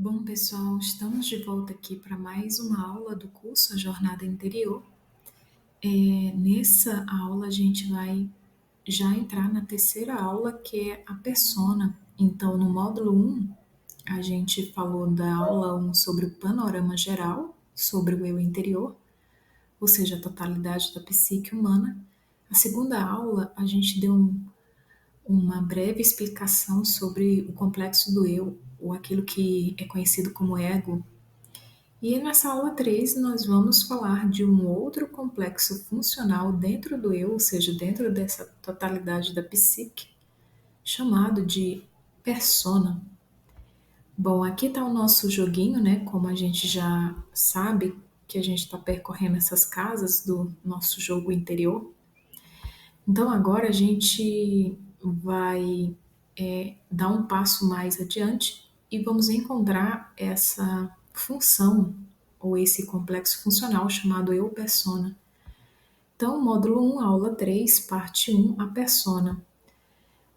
Bom, pessoal, estamos de volta aqui para mais uma aula do curso A Jornada Interior. Nessa aula, a gente vai já entrar na terceira aula, que é a persona. Então, no módulo 1, a gente falou da aula 1 sobre o panorama geral, sobre o eu interior, ou seja, a totalidade da psique humana. A segunda aula, a gente deu uma breve explicação sobre o complexo do eu, ou aquilo que é conhecido como ego. E nessa aula 3, nós vamos falar de um outro complexo funcional dentro do eu, ou seja, dentro dessa totalidade da psique, chamado de persona. Bom, aqui está o nosso joguinho, né? Como a gente já sabe que a gente está percorrendo essas casas do nosso jogo interior. Então agora a gente vai dar um passo mais adiante e vamos encontrar essa função ou esse complexo funcional chamado eu persona. Então, módulo 1, aula 3, parte 1, a persona.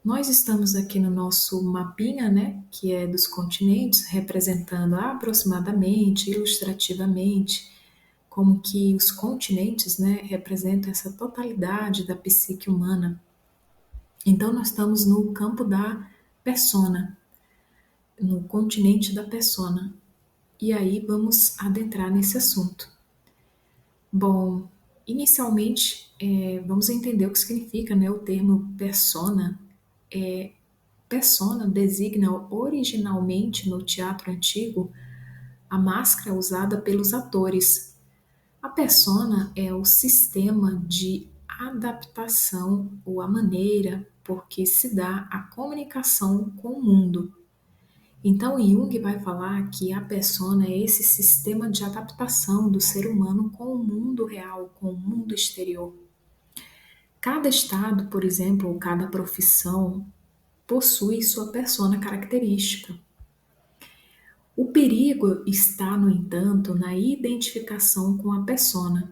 Nós estamos aqui no nosso mapinha, né, que é dos continentes, representando aproximadamente, ilustrativamente, como que os continentes, né, representam essa totalidade da psique humana. Então, nós estamos no campo da persona, no continente da persona. E aí vamos adentrar nesse assunto. Bom, inicialmente, vamos entender o que significa, né, o termo persona. Persona designa originalmente no teatro antigo a máscara usada pelos atores. A persona é o sistema de adaptação ou a maneira por que se dá a comunicação com o mundo. Então, Jung vai falar que a persona é esse sistema de adaptação do ser humano com o mundo real, com o mundo exterior. Cada estado, por exemplo, ou cada profissão possui sua persona característica. O perigo está, no entanto, na identificação com a persona.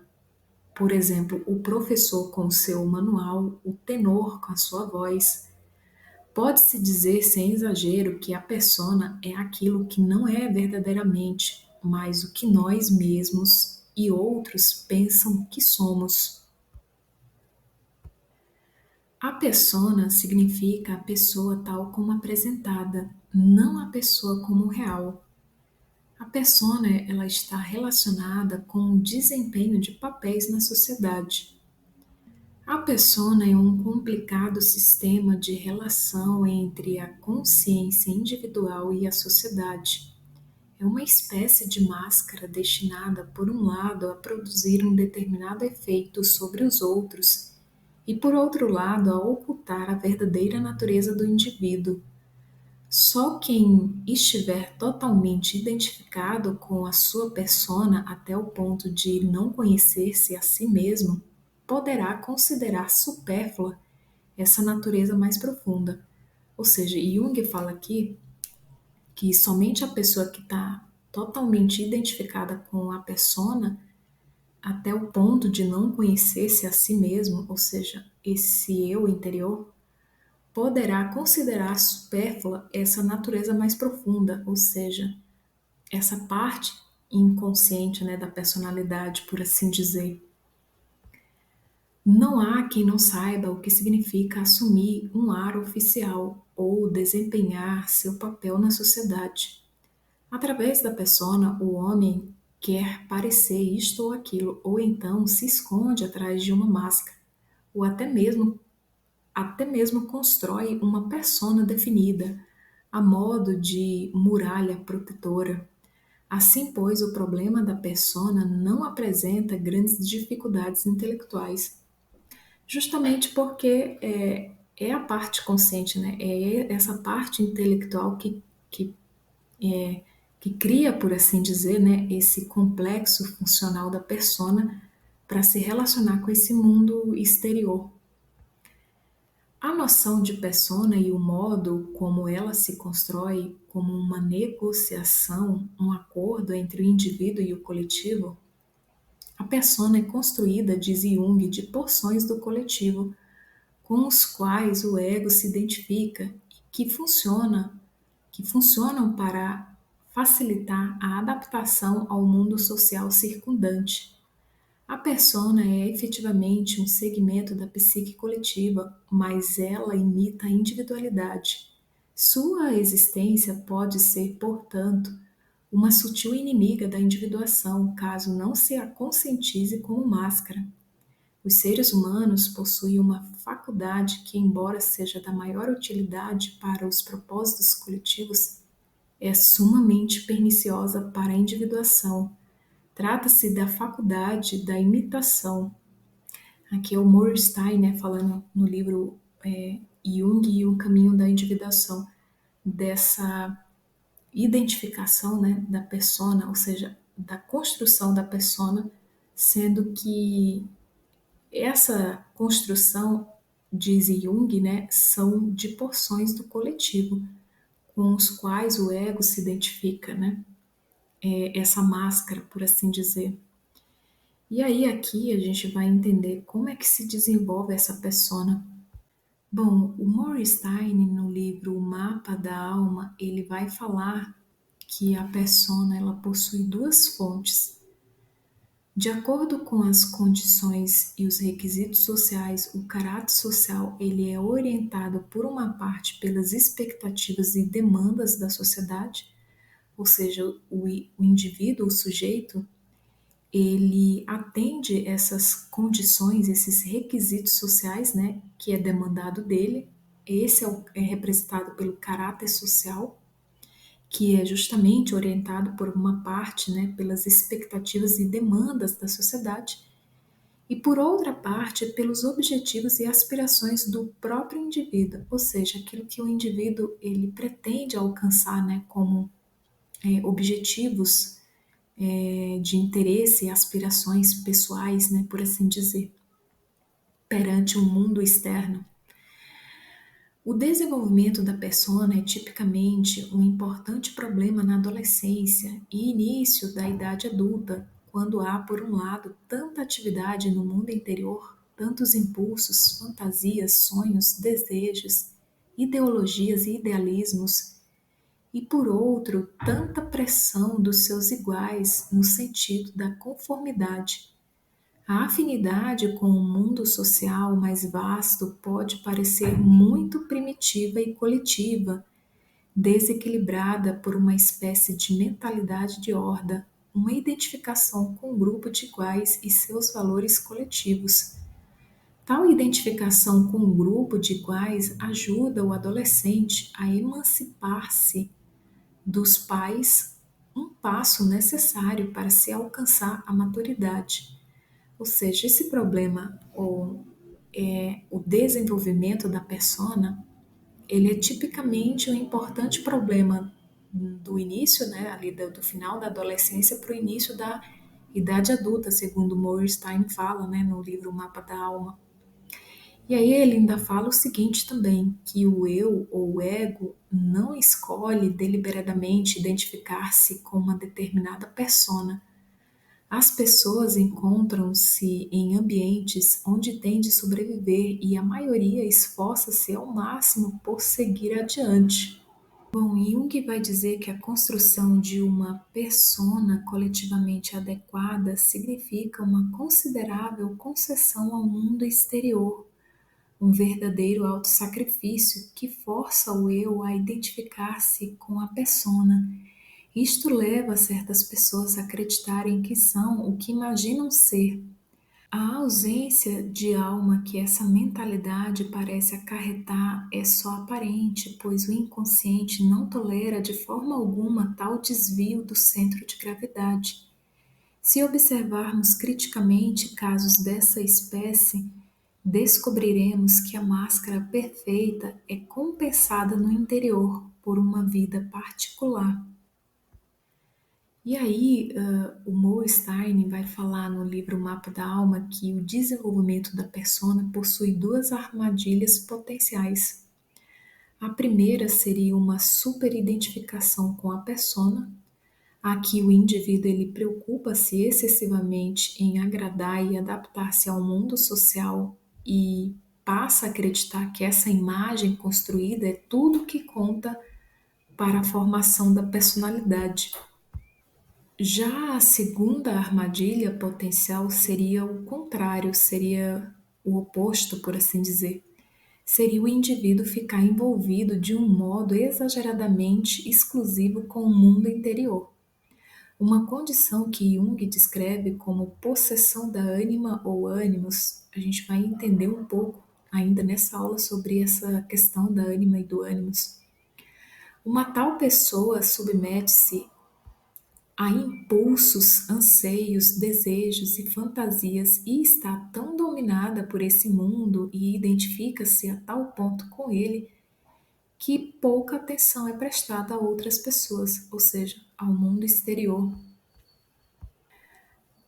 Por exemplo, o professor com o seu manual, o tenor com a sua voz. Pode-se dizer sem exagero que a persona é aquilo que não é verdadeiramente, mas o que nós mesmos e outros pensam que somos. A persona significa a pessoa tal como apresentada, não a pessoa como real. A persona ela está relacionada com o desempenho de papéis na sociedade. A persona é um complicado sistema de relação entre a consciência individual e a sociedade. É uma espécie de máscara destinada, por um lado, a produzir um determinado efeito sobre os outros e, por outro lado, a ocultar a verdadeira natureza do indivíduo. Só quem estiver totalmente identificado com a sua persona até o ponto de não conhecer-se a si mesmo poderá considerar supérflua essa natureza mais profunda. Ou seja, Jung fala aqui que somente a pessoa que está totalmente identificada com a persona até o ponto de não conhecer-se a si mesmo, ou seja, esse eu interior, poderá considerar supérflua essa natureza mais profunda, ou seja, essa parte inconsciente, né, da personalidade, por assim dizer. Não há quem não saiba o que significa assumir um ar oficial ou desempenhar seu papel na sociedade. Através da persona, o homem quer parecer isto ou aquilo, ou então se esconde atrás de uma máscara, ou até mesmo constrói uma persona definida, a modo de muralha protetora. Assim, pois, o problema da persona não apresenta grandes dificuldades intelectuais, justamente porque é a parte consciente, né? É essa parte intelectual que, que cria, por assim dizer, né, esse complexo funcional da persona para se relacionar com esse mundo exterior. A noção de persona e o modo como ela se constrói como uma negociação, um acordo entre o indivíduo e o coletivo, a persona é construída, diz Jung, de porções do coletivo, com os quais o ego se identifica e que funcionam para facilitar a adaptação ao mundo social circundante. A persona é efetivamente um segmento da psique coletiva, mas ela imita a individualidade. Sua existência pode ser, portanto, uma sutil inimiga da individuação, caso não se a conscientize como máscara. Os seres humanos possuem uma faculdade que, embora seja da maior utilidade para os propósitos coletivos, é sumamente perniciosa para a individuação. Trata-se da faculdade da imitação. Aqui é o Morstein, né, falando no livro Jung e o Caminho da Individuação, dessa identificação, né, da persona, ou seja, da construção da persona, sendo que essa construção, diz Jung, né, são de porções do coletivo, com os quais o ego se identifica, né, essa máscara, por assim dizer. E aí aqui a gente vai entender como é que se desenvolve essa persona. Bom, o Morgenstern, no livro O Mapa da Alma, ele vai falar que a persona ela possui duas fontes. De acordo com as condições e os requisitos sociais, o caráter social ele é orientado por uma parte pelas expectativas e demandas da sociedade, ou seja, o indivíduo, o sujeito, ele atende essas condições, esses requisitos sociais, né, que é demandado dele. Esse é representado pelo caráter social, que é justamente orientado por uma parte, né, pelas expectativas e demandas da sociedade, e por outra parte, pelos objetivos e aspirações do próprio indivíduo, ou seja, aquilo que o indivíduo ele pretende alcançar, né, como objetivos de interesse e aspirações pessoais, né, por assim dizer, perante o mundo externo. O desenvolvimento da persona é tipicamente um importante problema na adolescência e início da idade adulta, quando há, por um lado, tanta atividade no mundo interior, tantos impulsos, fantasias, sonhos, desejos, ideologias e idealismos, e por outro, tanta pressão dos seus iguais no sentido da conformidade. A afinidade com o mundo social mais vasto pode parecer muito primitiva e coletiva, desequilibrada por uma espécie de mentalidade de horda, uma identificação com um grupo de iguais e seus valores coletivos. Tal identificação com um grupo de iguais ajuda o adolescente a emancipar-se dos pais, um passo necessário para se alcançar a maturidade. Ou seja, esse problema, o desenvolvimento da persona, ele é tipicamente um importante problema do início, né, ali do final da adolescência para o início da idade adulta, segundo Morgenstern fala, né, no livro O Mapa da Alma. E aí ele ainda fala o seguinte também, que o eu ou o ego não escolhe deliberadamente identificar-se com uma determinada persona. As pessoas encontram-se em ambientes onde têm de sobreviver e a maioria esforça-se ao máximo por seguir adiante. Bom, Jung vai dizer que a construção de uma persona coletivamente adequada significa uma considerável concessão ao mundo exterior, um verdadeiro autossacrifício que força o eu a identificar-se com a persona. Isto leva certas pessoas a acreditarem que são o que imaginam ser. A ausência de alma que essa mentalidade parece acarretar é só aparente, pois o inconsciente não tolera de forma alguma tal desvio do centro de gravidade. Se observarmos criticamente casos dessa espécie, descobriremos que a máscara perfeita é compensada no interior por uma vida particular. E aí, o Morgenstern vai falar no livro Mapa da Alma que o desenvolvimento da persona possui duas armadilhas potenciais. A primeira seria uma superidentificação com a persona. Aqui o indivíduo ele preocupa-se excessivamente em agradar e adaptar-se ao mundo social e passa a acreditar que essa imagem construída é tudo que conta para a formação da personalidade. Já a segunda armadilha potencial seria o contrário, seria o oposto, por assim dizer. Seria o indivíduo ficar envolvido de um modo exageradamente exclusivo com o mundo interior. Uma condição que Jung descreve como possessão da ânima ou ânimos. A gente vai entender um pouco ainda nessa aula sobre essa questão da ânima e do ânimos. Uma tal pessoa submete-se a impulsos, anseios, desejos e fantasias e está tão dominada por esse mundo e identifica-se a tal ponto com ele que pouca atenção é prestada a outras pessoas, ou seja, ao mundo exterior.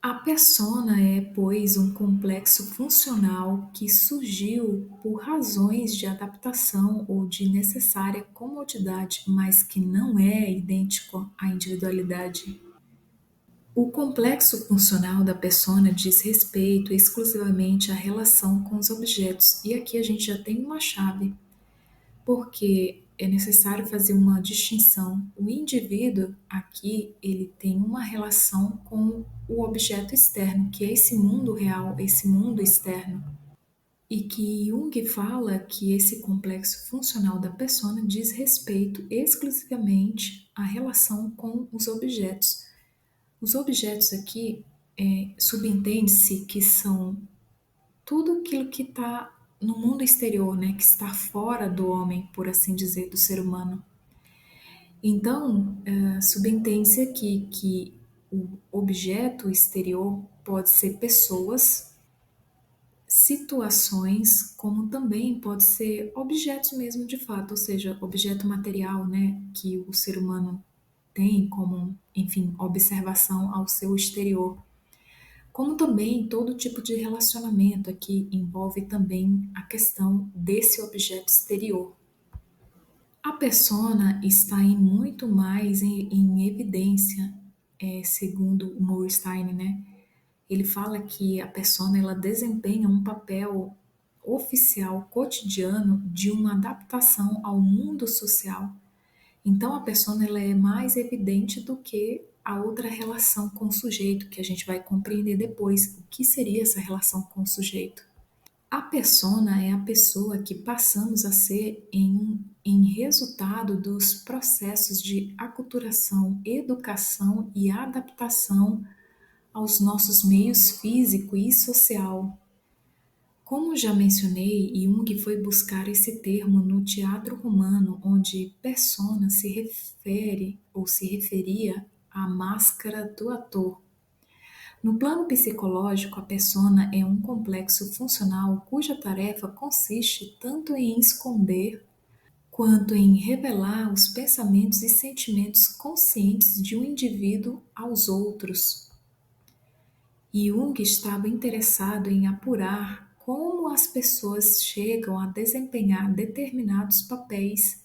A persona é, pois, um complexo funcional que surgiu por razões de adaptação ou de necessária comodidade, mas que não é idêntico à individualidade. O complexo funcional da persona diz respeito exclusivamente à relação com os objetos, e aqui a gente já tem uma chave, porque é necessário fazer uma distinção. O indivíduo aqui, ele tem uma relação com o objeto externo, que é esse mundo real, esse mundo externo. E que Jung fala que esse complexo funcional da persona diz respeito exclusivamente à relação com os objetos. Os objetos aqui subentende-se que são tudo aquilo que está no mundo exterior, né, que está fora do homem, por assim dizer, do ser humano. Então, subentende-se aqui que o objeto exterior pode ser pessoas, situações, como também pode ser objetos mesmo de fato, ou seja, objeto material, né, que o ser humano tem como, enfim, observação ao seu exterior. Como também todo tipo de relacionamento aqui envolve também a questão desse objeto exterior. A persona está em muito mais em evidência, segundo Moorstein, né? Ele fala que a persona ela desempenha um papel oficial cotidiano de uma adaptação ao mundo social. Então a persona ela é mais evidente do que a outra relação com o sujeito, que a gente vai compreender depois o que seria essa relação com o sujeito. A persona é a pessoa que passamos a ser em resultado dos processos de aculturação, educação e adaptação aos nossos meios físico e social. Como já mencionei, Jung foi buscar esse termo no teatro romano, onde persona se refere ou se referia à máscara do ator. No plano psicológico, a persona é um complexo funcional cuja tarefa consiste tanto em esconder quanto em revelar os pensamentos e sentimentos conscientes de um indivíduo aos outros. Jung estava interessado em apurar como as pessoas chegam a desempenhar determinados papéis,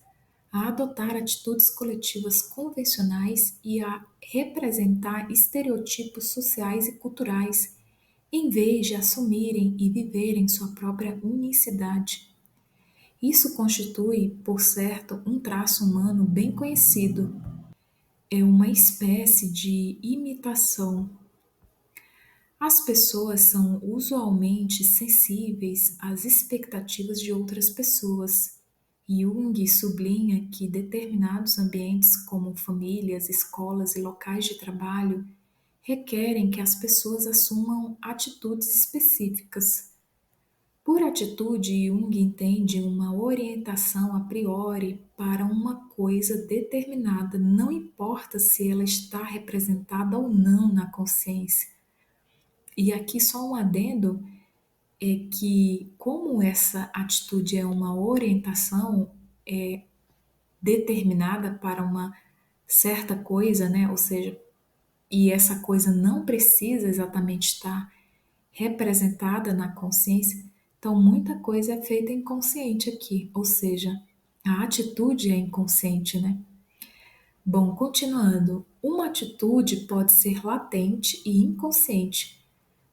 a adotar atitudes coletivas convencionais e a representar estereotipos sociais e culturais, em vez de assumirem e viverem sua própria unicidade. Isso constitui, por certo, um traço humano bem conhecido. É uma espécie de imitação. As pessoas são usualmente sensíveis às expectativas de outras pessoas. Jung sublinha que determinados ambientes, como famílias, escolas e locais de trabalho, requerem que as pessoas assumam atitudes específicas. Por atitude, Jung entende uma orientação a priori para uma coisa determinada, não importa se ela está representada ou não na consciência. E aqui só um adendo é que, como essa atitude é uma orientação determinada para uma certa coisa, né? Ou seja, e essa coisa não precisa exatamente estar representada na consciência, então muita coisa é feita inconsciente aqui, ou seja, a atitude é inconsciente, né? Bom, continuando, uma atitude pode ser latente e inconsciente,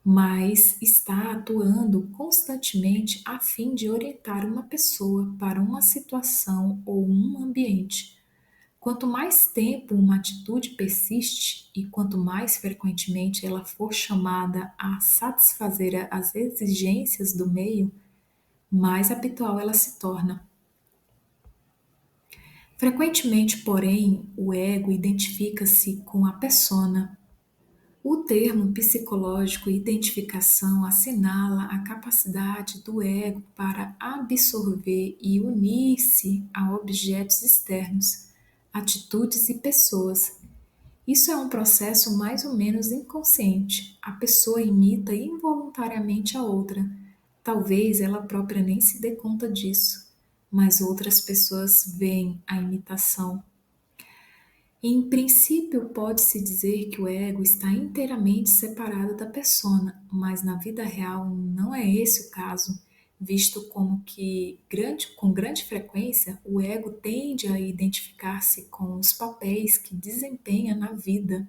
mas está atuando constantemente a fim de orientar uma pessoa para uma situação ou um ambiente. Quanto mais tempo uma atitude persiste e quanto mais frequentemente ela for chamada a satisfazer as exigências do meio, mais habitual ela se torna. Frequentemente, porém, o ego identifica-se com a persona. O termo psicológico identificação assinala a capacidade do ego para absorver e unir-se a objetos externos, atitudes e pessoas. Isso é um processo mais ou menos inconsciente. A pessoa imita involuntariamente a outra. Talvez ela própria nem se dê conta disso, mas outras pessoas veem a imitação. Em princípio, pode-se dizer que o ego está inteiramente separado da persona, mas na vida real não é esse o caso, visto como que com grande frequência o ego tende a identificar-se com os papéis que desempenha na vida.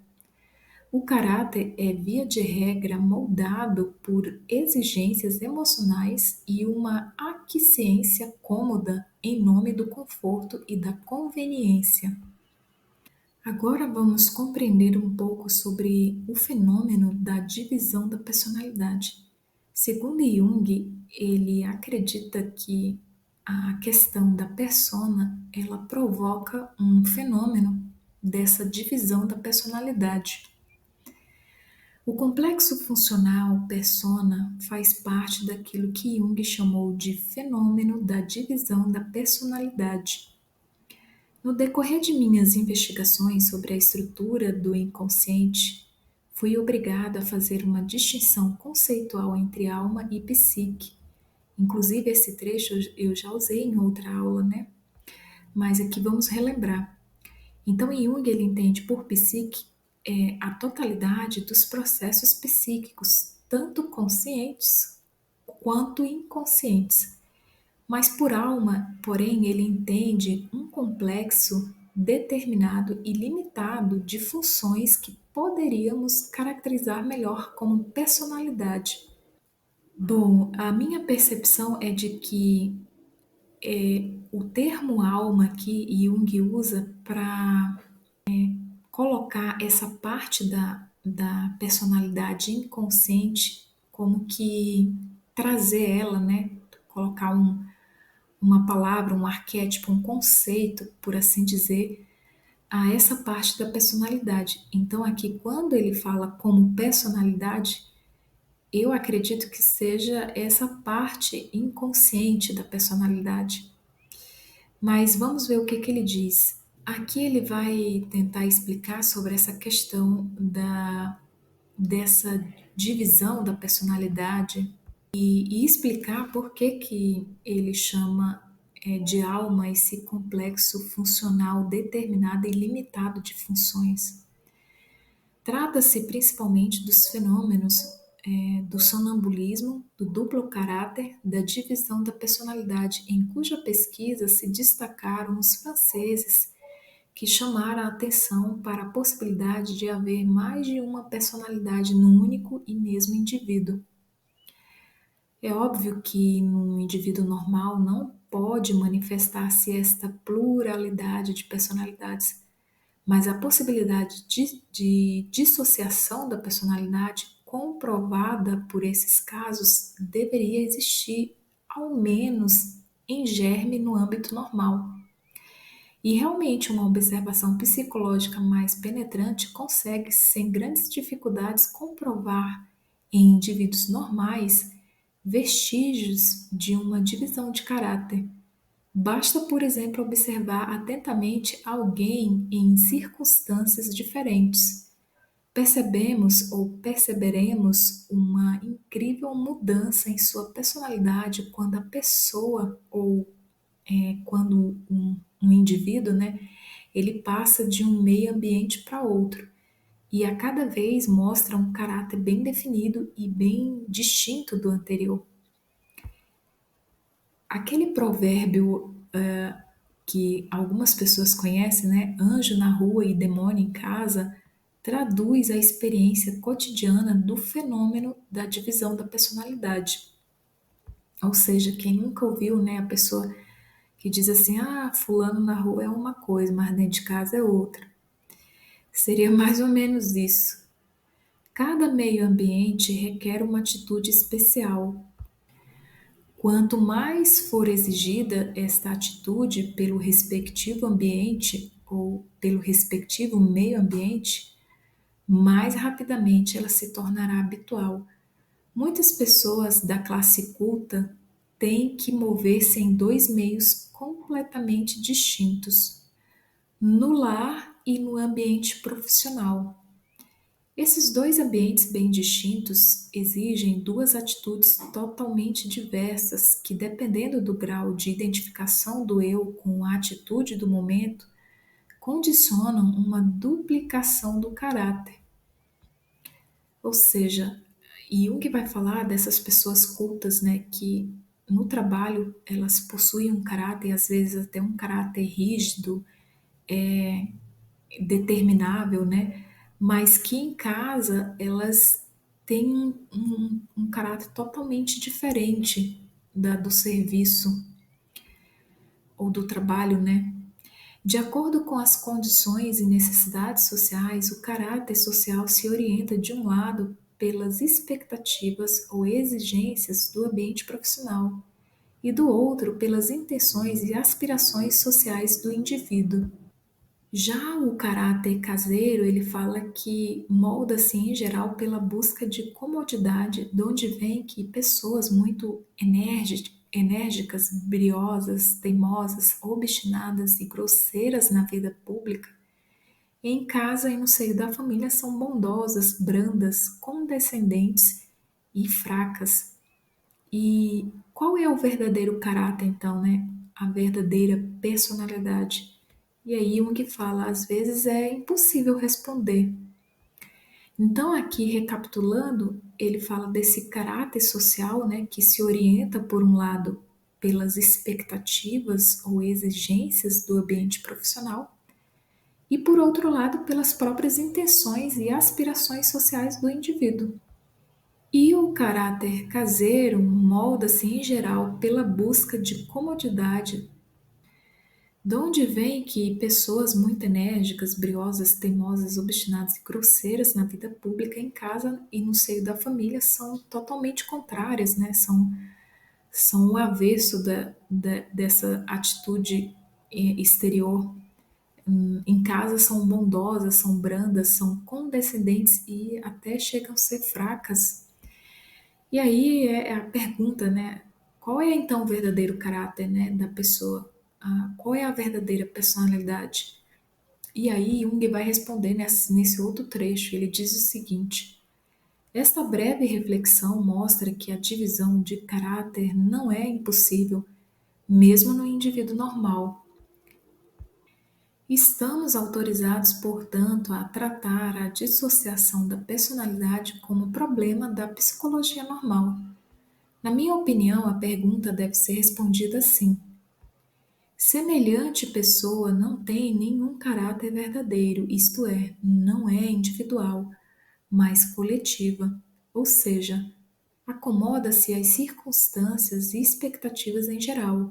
O caráter é, via de regra, moldado por exigências emocionais e uma aquiescência cômoda em nome do conforto e da conveniência. Agora vamos compreender um pouco sobre o fenômeno da divisão da personalidade. Segundo Jung, ele acredita que a questão da persona, ela provoca um fenômeno dessa divisão da personalidade. O complexo funcional persona faz parte daquilo que Jung chamou de fenômeno da divisão da personalidade. No decorrer de minhas investigações sobre a estrutura do inconsciente, fui obrigada a fazer uma distinção conceitual entre alma e psique. Inclusive, esse trecho eu já usei em outra aula, né? Mas aqui vamos relembrar. Então, Jung ele entende por psique a totalidade dos processos psíquicos, tanto conscientes quanto inconscientes. Mas por alma, porém, ele entende um complexo determinado e limitado de funções que poderíamos caracterizar melhor como personalidade. Bom, a minha percepção é de que o termo alma aqui Jung usa para colocar essa parte da personalidade inconsciente, como que trazer ela, né? Colocar uma palavra, um arquétipo, um conceito, por assim dizer, a essa parte da personalidade. Então, aqui, quando ele fala como personalidade, eu acredito que seja essa parte inconsciente da personalidade. Mas vamos ver o que ele diz. Aqui ele vai tentar explicar sobre essa questão dessa divisão da personalidade e explicar por que ele chama de alma esse complexo funcional determinado e limitado de funções. Trata-se principalmente dos fenômenos do sonambulismo, do duplo caráter, da divisão da personalidade, em cuja pesquisa se destacaram os franceses que chamaram a atenção para a possibilidade de haver mais de uma personalidade no único e mesmo indivíduo. É óbvio que num indivíduo normal não pode manifestar-se esta pluralidade de personalidades, mas a possibilidade de dissociação da personalidade comprovada por esses casos deveria existir, ao menos em germe, no âmbito normal. E realmente uma observação psicológica mais penetrante consegue, sem grandes dificuldades, comprovar em indivíduos normais vestígios de uma divisão de caráter. Basta, por exemplo, observar atentamente alguém em circunstâncias diferentes. Percebemos ou perceberemos uma incrível mudança em sua personalidade quando a pessoa ou quando um indivíduo, né, ele passa de um meio ambiente para outro e a cada vez mostra um caráter bem definido e bem distinto do anterior. Aquele provérbio que algumas pessoas conhecem, né, anjo na rua e demônio em casa, traduz a experiência cotidiana do fenômeno da divisão da personalidade. Ou seja, quem nunca ouviu, né, a pessoa que diz assim: ah, fulano na rua é uma coisa, mas dentro de casa é outra. Seria mais ou menos isso. Cada meio ambiente requer uma atitude especial. Quanto mais for exigida esta atitude pelo respectivo ambiente ou pelo respectivo meio ambiente, mais rapidamente ela se tornará habitual. Muitas pessoas da classe culta têm que mover-se em dois meios completamente distintos, no lar e no ambiente profissional. Esses dois ambientes bem distintos exigem duas atitudes totalmente diversas que, dependendo do grau de identificação do eu com a atitude do momento, condicionam uma duplicação do caráter. Ou seja, Jung vai falar dessas pessoas cultas, né, que no trabalho elas possuem um caráter, às vezes até um caráter rígido, determinável, né, mas que em casa elas têm um caráter totalmente diferente do serviço ou do trabalho, né? De acordo com as condições e necessidades sociais, o caráter social se orienta, de um lado, pelas expectativas ou exigências do ambiente profissional, e do outro, pelas intenções e aspirações sociais do indivíduo. Já o caráter caseiro, ele fala que molda-se em geral pela busca de comodidade, de onde vem que pessoas muito enérgicas, briosas, teimosas, obstinadas e grosseiras na vida pública, em casa e no seio da família são bondosas, brandas, condescendentes e fracas. E qual é o verdadeiro caráter, então, né? A verdadeira personalidade? E aí, Jung fala, às vezes é impossível responder. Então, aqui recapitulando, ele fala desse caráter social, né, que se orienta, por um lado, pelas expectativas ou exigências do ambiente profissional, e por outro lado, pelas próprias intenções e aspirações sociais do indivíduo. E o caráter caseiro molda-se em geral pela busca de comodidade. De onde vem que pessoas muito enérgicas, briosas, teimosas, obstinadas e grosseiras na vida pública, em casa e no seio da família são totalmente contrárias, né? São o avesso dessa atitude exterior. Em casa são bondosas, são brandas, são condescendentes e até chegam a ser fracas. E aí é a pergunta, né? Qual é então o verdadeiro caráter, né, da pessoa? Qual é a verdadeira personalidade? E aí Jung vai responder nesse outro trecho. Ele diz o seguinte: esta breve reflexão mostra que a divisão de caráter não é impossível, mesmo no indivíduo normal. Estamos autorizados, portanto, a tratar a dissociação da personalidade como problema da psicologia normal. Na minha opinião, a pergunta deve ser respondida assim: semelhante pessoa não tem nenhum caráter verdadeiro, isto é, não é individual, mas coletiva, ou seja, acomoda-se às circunstâncias e expectativas em geral.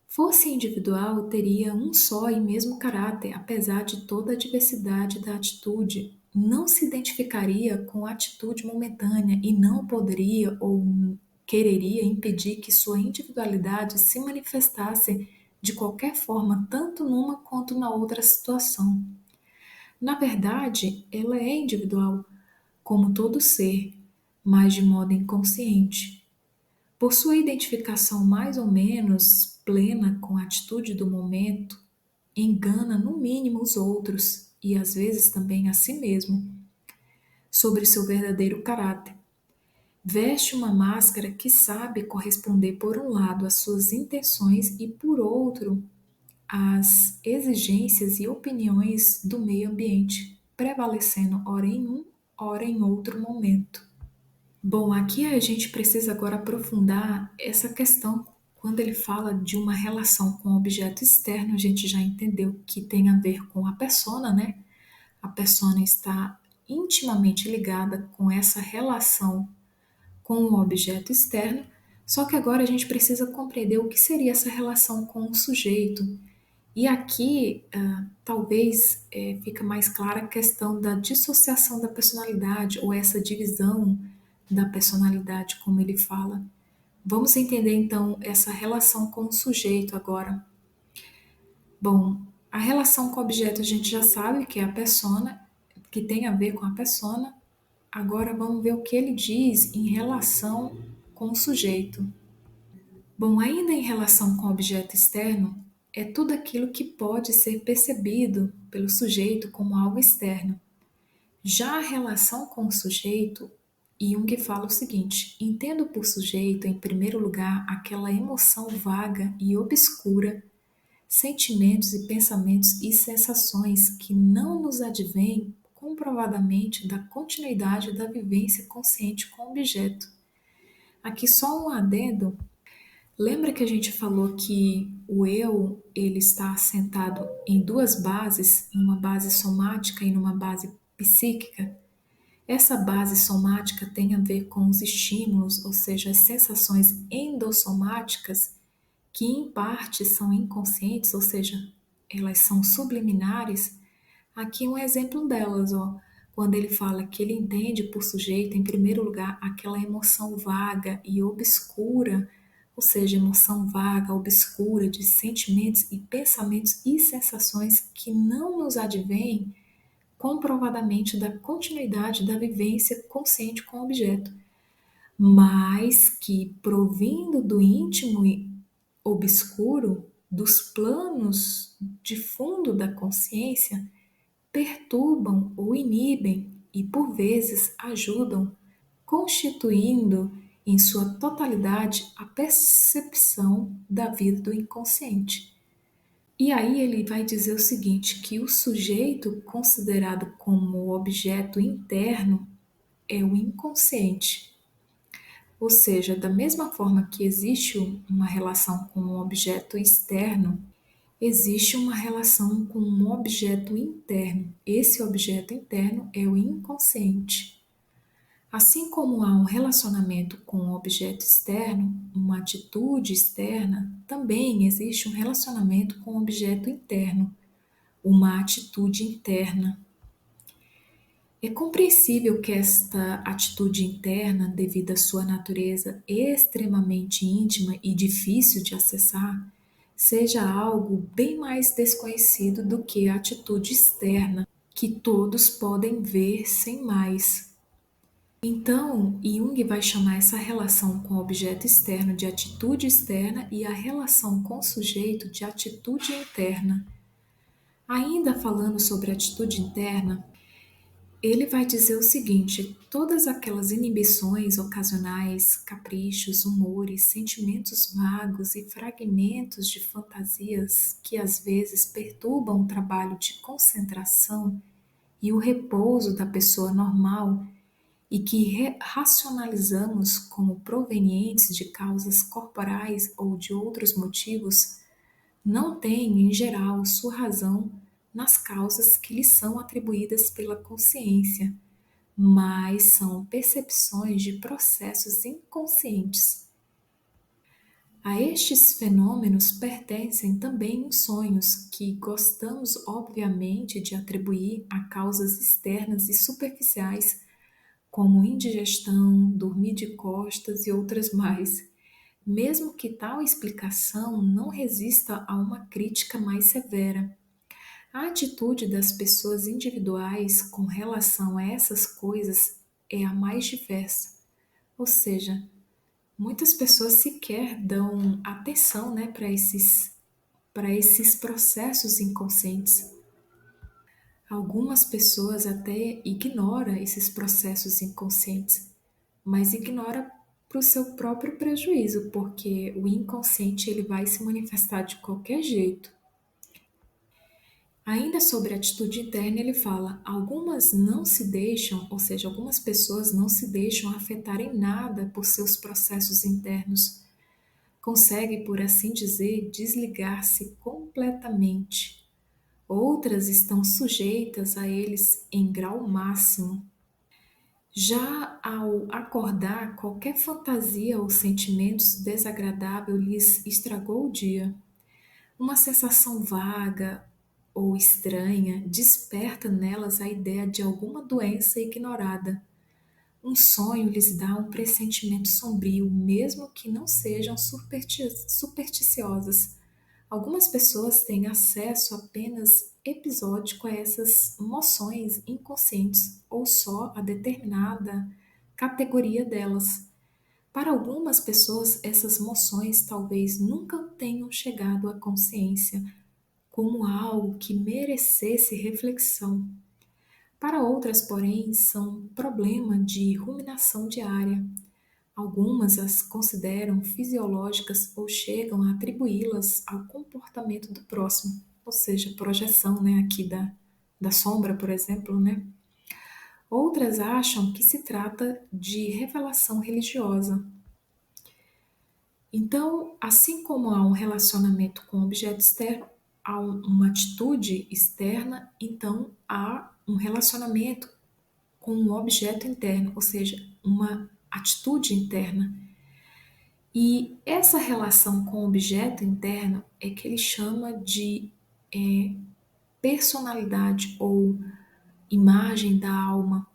Fosse individual, teria um só e mesmo caráter, apesar de toda a diversidade da atitude. Não se identificaria com a atitude momentânea e não poderia ou quereria impedir que sua individualidade se manifestasse de qualquer forma, tanto numa quanto na outra situação. Na verdade, ela é individual, como todo ser, mas de modo inconsciente. Por sua identificação mais ou menos plena com a atitude do momento, engana no mínimo os outros e às vezes também a si mesmo sobre seu verdadeiro caráter. Veste uma máscara que sabe corresponder, por um lado, às suas intenções e, por outro, às exigências e opiniões do meio ambiente, prevalecendo ora em um, ora em outro momento. Bom, aqui a gente precisa agora aprofundar essa questão. Quando ele fala de uma relação com o objeto externo, a gente já entendeu que tem a ver com a persona, né? A persona está intimamente ligada com essa relação com o objeto externo, Só que agora a gente precisa compreender o que seria essa relação com o sujeito. E aqui, talvez, fica mais clara a questão da dissociação da personalidade, ou essa divisão da personalidade, como ele fala. Vamos entender então essa relação com o sujeito agora. Bom, a relação com o objeto a gente já sabe que é a persona, que tem a ver com a persona. Agora vamos ver o que ele diz em relação com o sujeito. Bom, ainda em relação com o objeto externo, é tudo aquilo que pode ser percebido pelo sujeito como algo externo. Já a relação com o sujeito, Jung fala o seguinte: entendo por sujeito, em primeiro lugar, aquela emoção vaga e obscura, sentimentos e pensamentos e sensações que não nos advêm comprovadamente da continuidade da vivência consciente com o objeto. Aqui só um adendo. Lembra que a gente falou que o eu ele está assentado em duas bases, numa base somática e numa base psíquica? Essa base somática tem a ver com os estímulos, ou seja, as sensações endossomáticas, que em parte são inconscientes, ou seja, elas são subliminares. Aqui um exemplo delas, ó, quando ele fala que ele entende por sujeito, em primeiro lugar, aquela emoção vaga e obscura, ou seja, emoção vaga, obscura de sentimentos e pensamentos e sensações que não nos advêm comprovadamente da continuidade da vivência consciente com o objeto, mas que, provindo do íntimo e obscuro, dos planos de fundo da consciência, perturbam ou inibem e, por vezes, ajudam, constituindo em sua totalidade a percepção da vida do inconsciente. E aí ele vai dizer o seguinte, que o sujeito considerado como objeto interno é o inconsciente. Ou seja, da mesma forma que existe uma relação com um objeto externo, existe uma relação com um objeto interno. Esse objeto interno é o inconsciente. Assim como há um relacionamento com um objeto externo, uma atitude externa, também existe um relacionamento com um objeto interno, uma atitude interna. É compreensível que esta atitude interna, devido à sua natureza extremamente íntima e difícil de acessar, seja algo bem mais desconhecido do que a atitude externa, que todos podem ver sem mais. Então, Jung vai chamar essa relação com o objeto externo de atitude externa e a relação com o sujeito de atitude interna. Ainda falando sobre atitude interna, ele vai dizer o seguinte: todas aquelas inibições ocasionais, caprichos, humores, sentimentos vagos e fragmentos de fantasias que às vezes perturbam o trabalho de concentração e o repouso da pessoa normal e que racionalizamos como provenientes de causas corporais ou de outros motivos, não têm, em geral, sua razão nas causas que lhes são atribuídas pela consciência, mas são percepções de processos inconscientes. A estes fenômenos pertencem também os sonhos, que gostamos obviamente de atribuir a causas externas e superficiais, como indigestão, dormir de costas e outras mais, mesmo que tal explicação não resista a uma crítica mais severa. A atitude das pessoas individuais com relação a essas coisas é a mais diversa, ou seja, muitas pessoas sequer dão atenção, né, para esses processos inconscientes. Algumas pessoas até ignoram esses processos inconscientes, mas ignora para o seu próprio prejuízo, porque o inconsciente ele vai se manifestar de qualquer jeito. Ainda sobre a atitude interna, ele fala: algumas não se deixam, ou seja, algumas pessoas não se deixam afetar em nada por seus processos internos. Conseguem, por assim dizer, desligar-se completamente. Outras estão sujeitas a eles em grau máximo. Já ao acordar, qualquer fantasia ou sentimentos desagradável lhes estragou o dia. Uma sensação vaga ou estranha desperta nelas a ideia de alguma doença ignorada. Um sonho lhes dá um pressentimento sombrio, mesmo que não sejam supersticiosas. Algumas pessoas têm acesso apenas episódico a essas moções inconscientes ou só a determinada categoria delas. Para algumas pessoas, essas moções talvez nunca tenham chegado à consciência como algo que merecesse reflexão. Para outras, porém, são problema de ruminação diária. Algumas as consideram fisiológicas ou chegam a atribuí-las ao comportamento do próximo, ou seja, projeção, né, aqui da sombra, por exemplo, né? Outras acham que se trata de revelação religiosa. Então, assim como há um relacionamento com o objeto externo, há uma atitude externa, então há um relacionamento com um objeto interno, ou seja, uma atitude interna. E essa relação com o objeto interno é que ele chama de personalidade ou imagem da alma.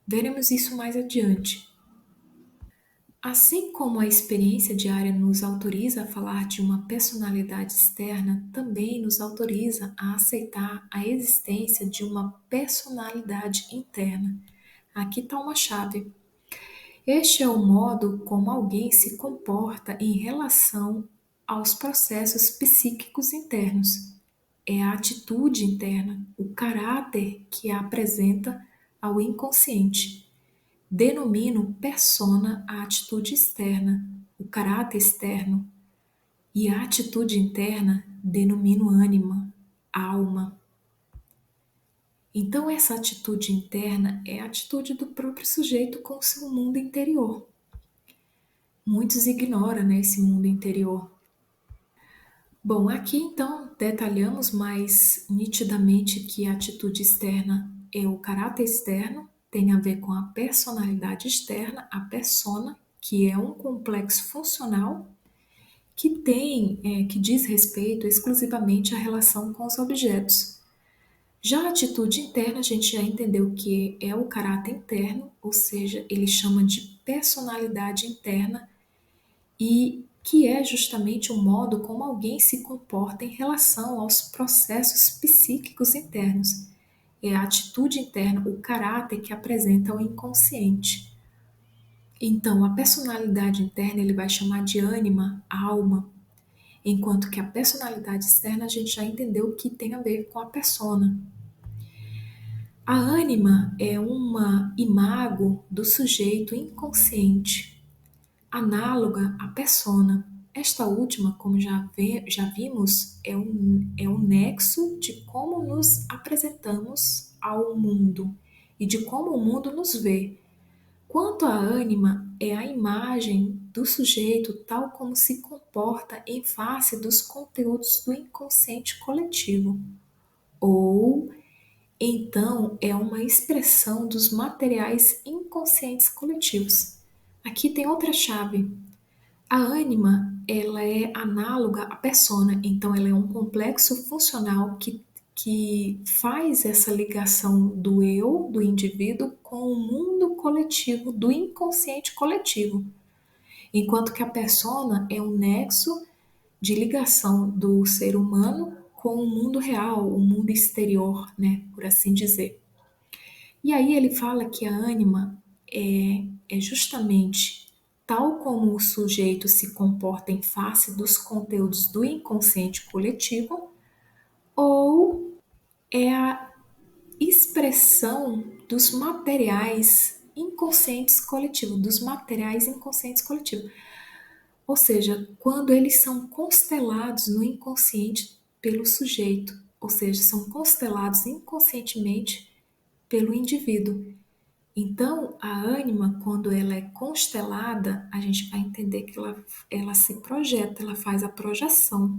Veremos isso mais adiante. Assim como a experiência diária nos autoriza a falar de uma personalidade externa, também nos autoriza a aceitar a existência de uma personalidade interna. Aqui está uma chave. Este é o modo como alguém se comporta em relação aos processos psíquicos internos. É a atitude interna, o caráter que a apresenta ao inconsciente. Denomino persona a atitude externa, o caráter externo, e a atitude interna denomino ânima, alma. Então, essa atitude interna é a atitude do próprio sujeito com o seu mundo interior. Muitos ignoram, né, esse mundo interior. Bom, aqui então detalhamos mais nitidamente que a atitude externa é o caráter externo, tem a ver com a personalidade externa, a persona, que é um complexo funcional que diz respeito exclusivamente à relação com os objetos. Já a atitude interna, a gente já entendeu que é o caráter interno, ou seja, ele chama de personalidade interna e que é justamente o modo como alguém se comporta em relação aos processos psíquicos internos. É a atitude interna, o caráter que apresenta o inconsciente. Então, a personalidade interna ele vai chamar de ânima, alma, enquanto que a personalidade externa a gente já entendeu que tem a ver com a persona. A ânima é uma imago do sujeito inconsciente, análoga à persona. Esta última, como já vimos, é um nexo de como nos apresentamos ao mundo e de como o mundo nos vê. Quanto à ânima, é a imagem do sujeito tal como se comporta em face dos conteúdos do inconsciente coletivo, ou então é uma expressão dos materiais inconscientes coletivos. Aqui tem outra chave. A ânima, ela é análoga à persona, então ela é um complexo funcional que faz essa ligação do eu, do indivíduo, com o mundo coletivo, do inconsciente coletivo. Enquanto que a persona é um nexo de ligação do ser humano com o mundo real, o mundo exterior, né, por assim dizer. E aí ele fala que a ânima é justamente tal como o sujeito se comporta em face dos conteúdos do inconsciente coletivo, ou é a expressão dos materiais inconscientes coletivos, dos materiais inconscientes coletivos. Ou seja, quando eles são constelados no inconsciente pelo sujeito, ou seja, são constelados inconscientemente pelo indivíduo. Então, a ânima, quando ela é constelada, a gente vai entender que ela se projeta, ela faz a projeção.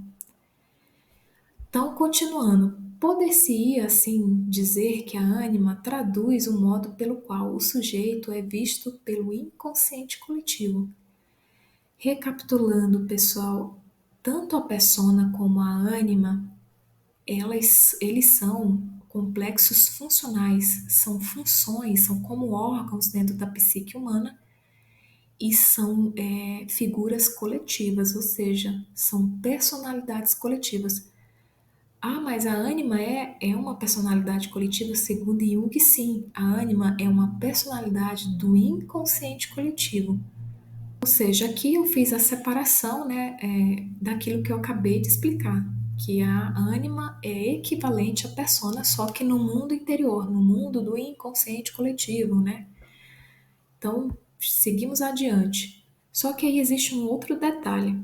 Então, continuando, poder-se-ia, assim, dizer que a ânima traduz o modo pelo qual o sujeito é visto pelo inconsciente coletivo. Recapitulando, pessoal, tanto a persona como a ânima, eles são complexos funcionais, são funções, são como órgãos dentro da psique humana e são figuras coletivas, ou seja, são personalidades coletivas. Ah, mas a ânima é uma personalidade coletiva? Segundo Jung, sim. A ânima é uma personalidade do inconsciente coletivo. Ou seja, aqui eu fiz a separação, né, daquilo que eu acabei de explicar, que a ânima é equivalente à persona, só que no mundo interior, no mundo do inconsciente coletivo, né? Então, seguimos adiante. Só que aí existe um outro detalhe.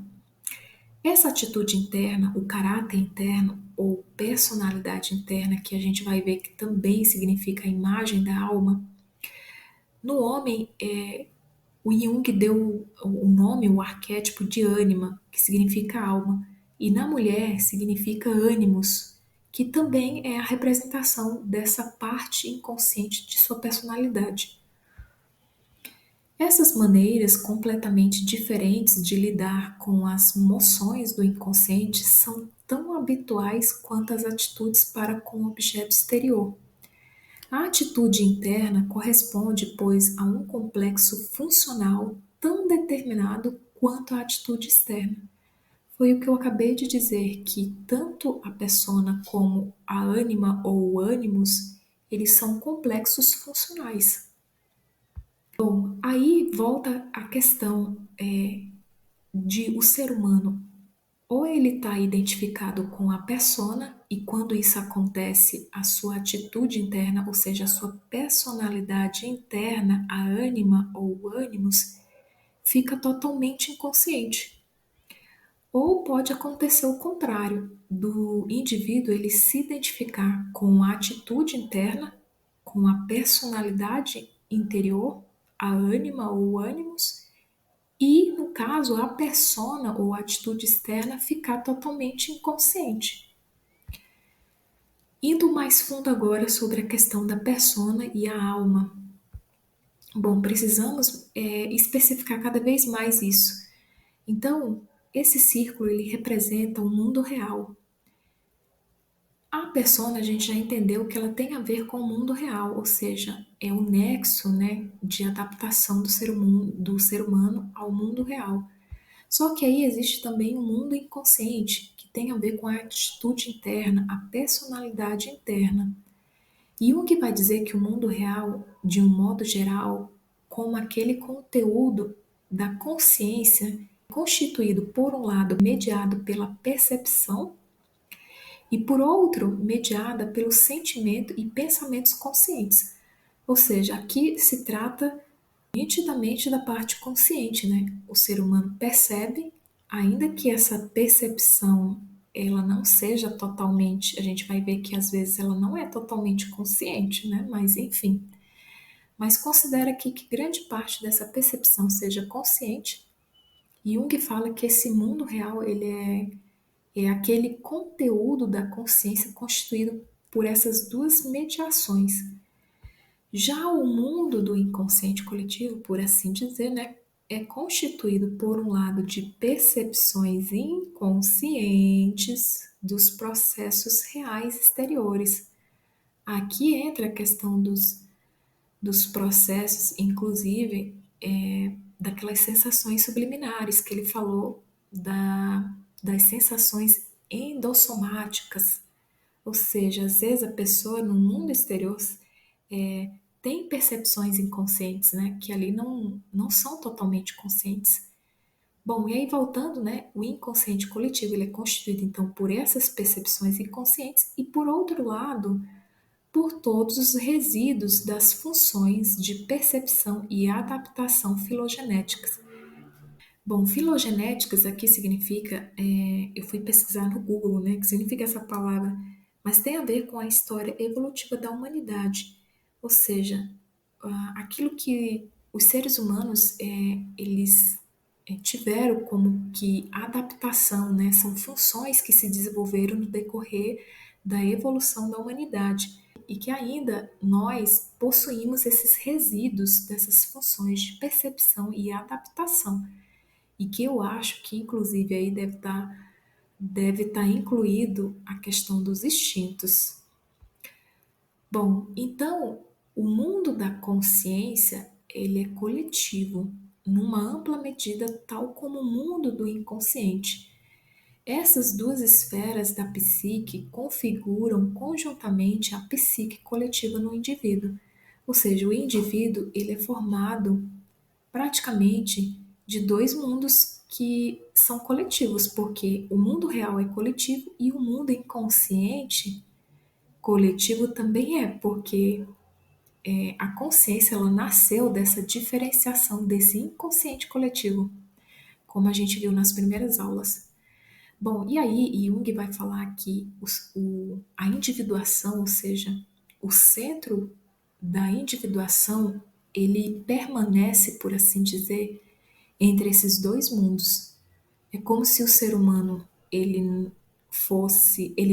Essa atitude interna, o caráter interno ou personalidade interna, que a gente vai ver que também significa a imagem da alma, no homem, o Jung deu o nome, o arquétipo de ânima, que significa alma, e na mulher significa ânimos, que também é a representação dessa parte inconsciente de sua personalidade. Essas maneiras completamente diferentes de lidar com as moções do inconsciente são tão habituais quanto as atitudes para com o objeto exterior. A atitude interna corresponde, pois, a um complexo funcional tão determinado quanto a atitude externa. Foi o que eu acabei de dizer, que tanto a persona como a ânima ou o ânimos, eles são complexos funcionais. Bom, aí volta a questão de o ser humano, ou ele está identificado com a persona, e quando isso acontece, a sua atitude interna, ou seja, a sua personalidade interna, a ânima ou o ânimos, fica totalmente inconsciente. Ou pode acontecer o contrário, do indivíduo ele se identificar com a atitude interna, com a personalidade interior, a ânima ou o ânimos, e, no caso, a persona ou a atitude externa ficar totalmente inconsciente. Indo mais fundo agora sobre a questão da persona e a alma. Bom, precisamos especificar cada vez mais isso. Então, esse círculo ele representa o mundo real. A persona a gente já entendeu que ela tem a ver com o mundo real, ou seja, é o nexo, né, de adaptação do ser humano ao mundo real. Só que aí existe também um mundo inconsciente, que tem a ver com a atitude interna, a personalidade interna. E Jung vai dizer que o mundo real, de um modo geral, como aquele conteúdo da consciência, constituído por um lado mediado pela percepção e por outro mediada pelo sentimento e pensamentos conscientes. Ou seja, aqui se trata nitidamente da parte consciente, né? O ser humano percebe, ainda que essa percepção ela não seja totalmente, a gente vai ver que às vezes ela não é totalmente consciente, né? Mas enfim. Mas considera aqui que grande parte dessa percepção seja consciente. E Jung fala que esse mundo real é aquele conteúdo da consciência constituído por essas duas mediações. Já o mundo do inconsciente coletivo, por assim dizer, né, é constituído por um lado de percepções inconscientes dos processos reais exteriores. Aqui entra a questão dos processos, inclusive daquelas sensações subliminares que ele falou, das sensações endossomáticas, ou seja, às vezes a pessoa no mundo exterior é, tem percepções inconscientes, né, que ali não são totalmente conscientes. Bom, e aí voltando, né, o inconsciente coletivo ele é constituído então por essas percepções inconscientes e por outro lado, por todos os resíduos das funções de percepção e adaptação filogenéticas. Bom, filogenéticas aqui significa, eu fui pesquisar no Google, né, que significa essa palavra, mas tem a ver com a história evolutiva da humanidade, ou seja, aquilo que os seres humanos, eles tiveram como que adaptação, né? São funções que se desenvolveram no decorrer da evolução da humanidade e que ainda nós possuímos esses resíduos dessas funções de percepção e adaptação e que eu acho que inclusive aí deve estar incluído a questão dos instintos. Bom, então o mundo da consciência ele é coletivo, numa ampla medida, tal como o mundo do inconsciente. Essas duas esferas da psique configuram conjuntamente a psique coletiva no indivíduo. Ou seja, o indivíduo ele é formado praticamente de dois mundos que são coletivos, porque o mundo real é coletivo e o mundo inconsciente coletivo também é, porque a consciência ela nasceu dessa diferenciação desse inconsciente coletivo, como a gente viu nas primeiras aulas. Bom, e aí Jung vai falar que a individuação, ou seja, o centro da individuação, ele permanece, por assim dizer, entre esses dois mundos. É como se o ser humano ele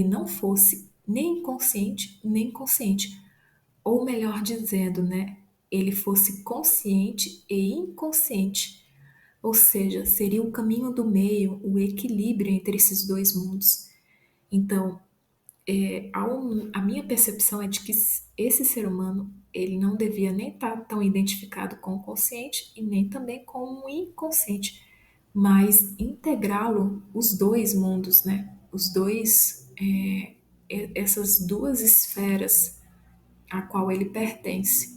não fosse nem inconsciente nem consciente, ou melhor dizendo, né, ele fosse consciente e inconsciente, ou seja, seria o caminho do meio, o equilíbrio entre esses dois mundos. Então, a minha percepção é de que esse ser humano ele não devia nem estar tão identificado com o consciente e nem também com o inconsciente, mas integrá-lo, os dois mundos, né? Os dois, essas duas esferas a qual ele pertence.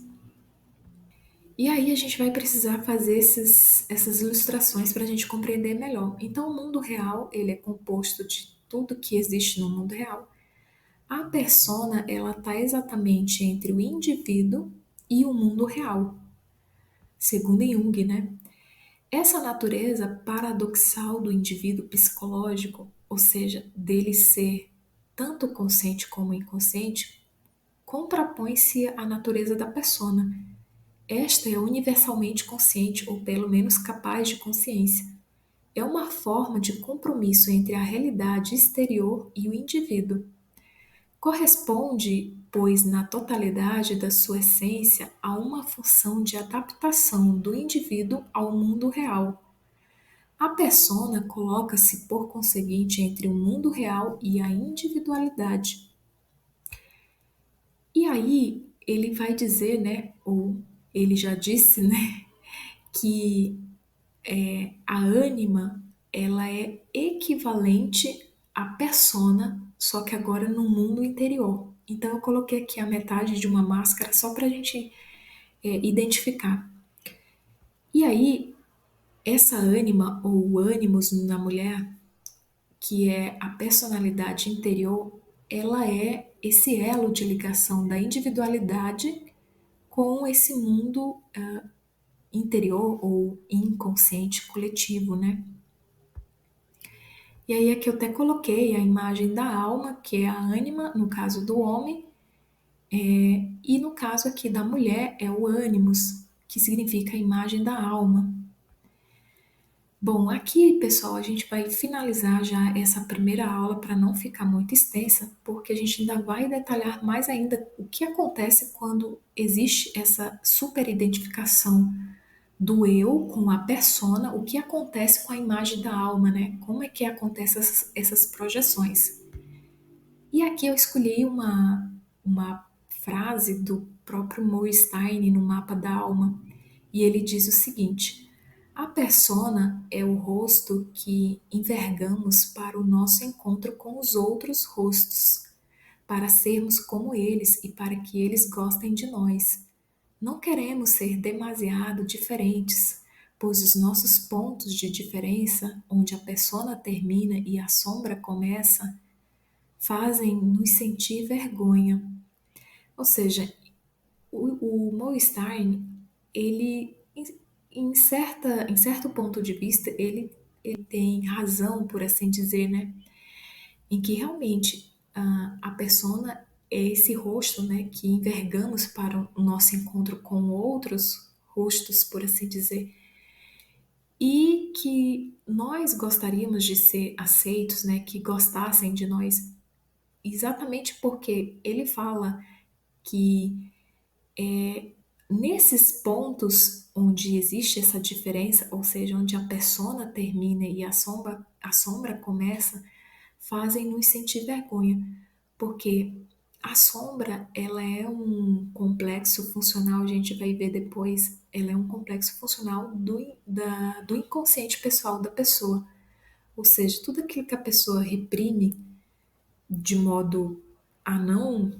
E aí a gente vai precisar fazer essas ilustrações para a gente compreender melhor. Então, o mundo real ele é composto de tudo que existe no mundo real. A persona ela está exatamente entre o indivíduo e o mundo real, segundo Jung, né? Essa natureza paradoxal do indivíduo psicológico, ou seja, dele ser tanto consciente como inconsciente, contrapõe-se à natureza da persona. Esta é universalmente consciente, ou pelo menos capaz de consciência. É uma forma de compromisso entre a realidade exterior e o indivíduo. Corresponde, pois, na totalidade da sua essência, a uma função de adaptação do indivíduo ao mundo real. A persona coloca-se, por conseguinte, entre o mundo real e a individualidade. E aí ele vai dizer, né, ou ele já disse, né, que a ânima ela é equivalente à persona, só que agora no mundo interior. Então eu coloquei aqui a metade de uma máscara só para a gente identificar. E aí essa ânima ou ânimos na mulher, que é a personalidade interior, ela é esse elo de ligação da individualidade com esse mundo interior ou inconsciente coletivo, né? E aí aqui eu até coloquei a imagem da alma, que é a ânima, no caso do homem, e no caso aqui da mulher é o ânimos, que significa a imagem da alma. Bom, aqui, pessoal, a gente vai finalizar já essa primeira aula para não ficar muito extensa, porque a gente ainda vai detalhar mais ainda o que acontece quando existe essa superidentificação do eu com a persona, o que acontece com a imagem da alma, né? Como é que acontecem essas projeções. E aqui eu escolhi uma frase do próprio Moestein no Mapa da Alma, e ele diz o seguinte: a persona é o rosto que envergamos para o nosso encontro com os outros rostos, para sermos como eles e para que eles gostem de nós. Não queremos ser demasiado diferentes, pois os nossos pontos de diferença, onde a persona termina e a sombra começa, fazem nos sentir vergonha. Ou seja, o Moestein, ele, em certo ponto de vista, ele tem razão, por assim dizer, né? Em que realmente a persona é esse rosto, né, que envergamos para o nosso encontro com outros rostos, por assim dizer. e que nós gostaríamos de ser aceitos, né, que gostassem de nós, exatamente porque ele fala que nesses pontos onde existe essa diferença, ou seja, onde a persona termina e a sombra começa, fazem nos sentir vergonha, porque a sombra, ela é um complexo funcional, a gente vai ver depois, ela é um complexo funcional do inconsciente pessoal da pessoa. Ou seja, tudo aquilo que a pessoa reprime de modo a não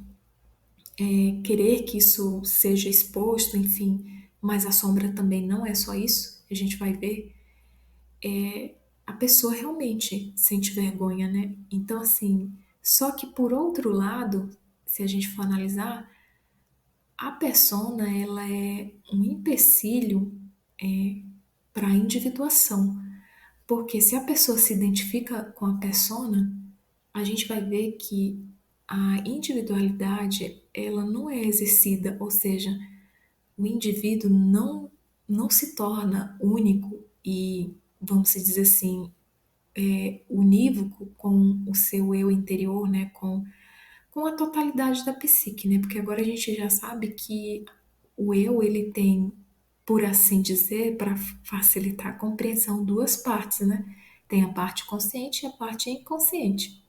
querer que isso seja exposto, enfim, mas a sombra também não é só isso, a gente vai ver, a pessoa realmente sente vergonha, né? Então, assim, só que por outro lado, se a gente for analisar, a persona, ela é um empecilho para a individuação, porque se a pessoa se identifica com a persona, a gente vai ver que a individualidade, ela não é exercida, ou seja, o indivíduo não se torna único e, vamos dizer assim, unívoco com o seu eu interior, né, com a totalidade da psique, né, porque agora a gente já sabe que o eu, ele tem, por assim dizer, para facilitar a compreensão, duas partes, né, tem a parte consciente e a parte inconsciente.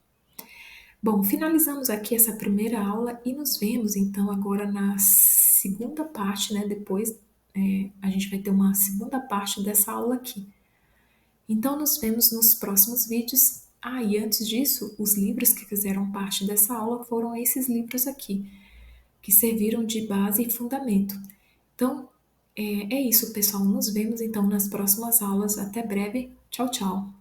Bom, finalizamos aqui essa primeira aula e nos vemos então agora na segunda parte, né? Depois a gente vai ter uma segunda parte dessa aula aqui. Então nos vemos nos próximos vídeos. Ah, e antes disso, os livros que fizeram parte dessa aula foram esses livros aqui, que serviram de base e fundamento. Então é isso, pessoal. Nos vemos então nas próximas aulas. Até breve. Tchau, tchau.